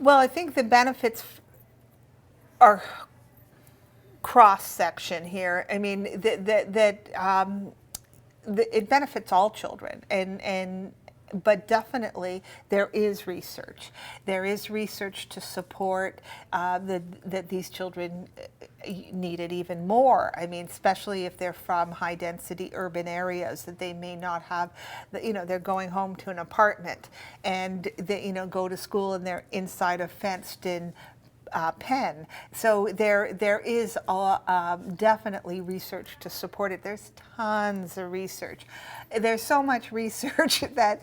Well, I think the benefits are cross-section here. I mean, it benefits all children, and but definitely there is research. There is research to support that these children need it even more. I mean, especially if they're from high density urban areas that they may not have, they're going home to an apartment and they, go to school and they're inside a fenced in pen. So there is definitely research to support it. There's tons of research. There's so much research that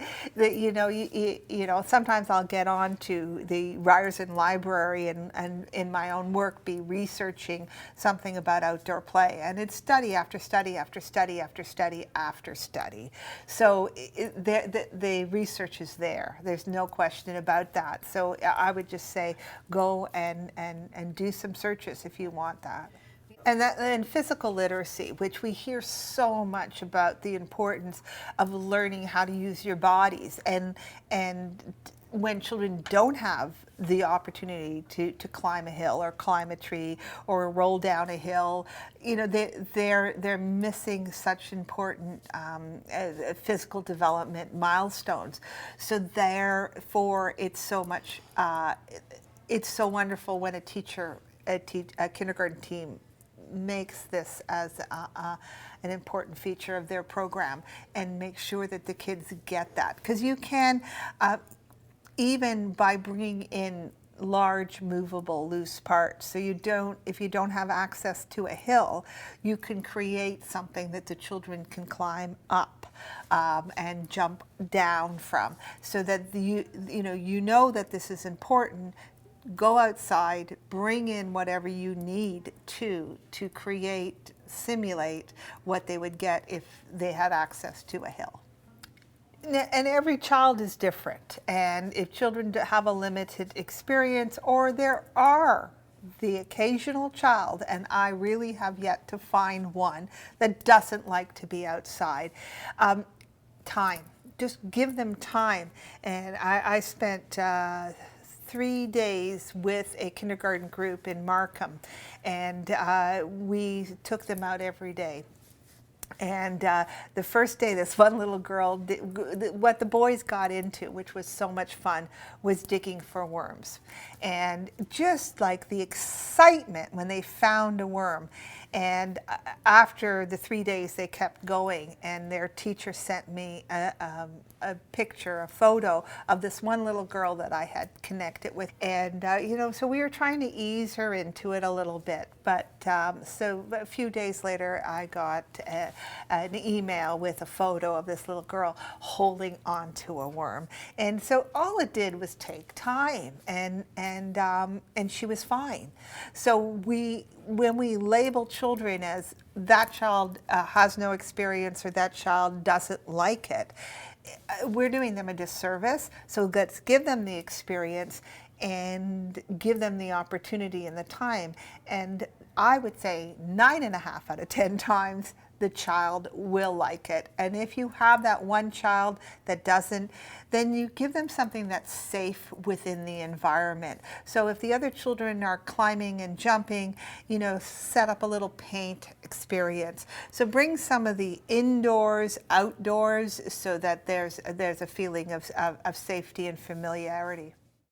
sometimes I'll get on to the Ryerson Library and in my own work be researching something about outdoor play, and it's study after study after study after study after study. So the research is there. There's no question about that. So I would just say go and do some searches if you want that. And physical literacy, which we hear so much about the importance of learning how to use your bodies, and when children don't have the opportunity to climb a hill or climb a tree or roll down a hill, they're missing such important physical development milestones. So therefore, it's so much. It's so wonderful when a teacher, a kindergarten team makes this as an important feature of their program and make sure that the kids get that. Because you can, even by bringing in large movable loose parts, so if you don't have access to a hill, you can create something that the children can climb up and jump down from, so that you know that this is important. Go outside, bring in whatever you need to simulate what they would get if they had access to a hill. And every child is different, and if children have a limited experience, or there are the occasional child, and I really have yet to find one that doesn't like to be outside, time. Just give them time. And I spent 3 days with a kindergarten group in Markham, and we took them out every day. And the first day, this one little girl, what the boys got into, which was so much fun, was digging for worms. And just like the excitement when they found a worm. And after the 3 days, they kept going, and their teacher sent me a picture, a photo of this one little girl that I had connected with. And, so we were trying to ease her into it a little bit. But so a few days later, I got an email with a photo of this little girl holding onto a worm. And so all it did was take time, and she was fine. So when we label children as that child has no experience or that child doesn't like it, we're doing them a disservice. So let's give them the experience and give them the opportunity and the time. And I would say 9.5 out of 10 times the child will like it. And if you have that one child that doesn't, then you give them something that's safe within the environment. So if the other children are climbing and jumping, set up a little paint experience. So bring some of the indoors, outdoors, so that there's a feeling of safety and familiarity.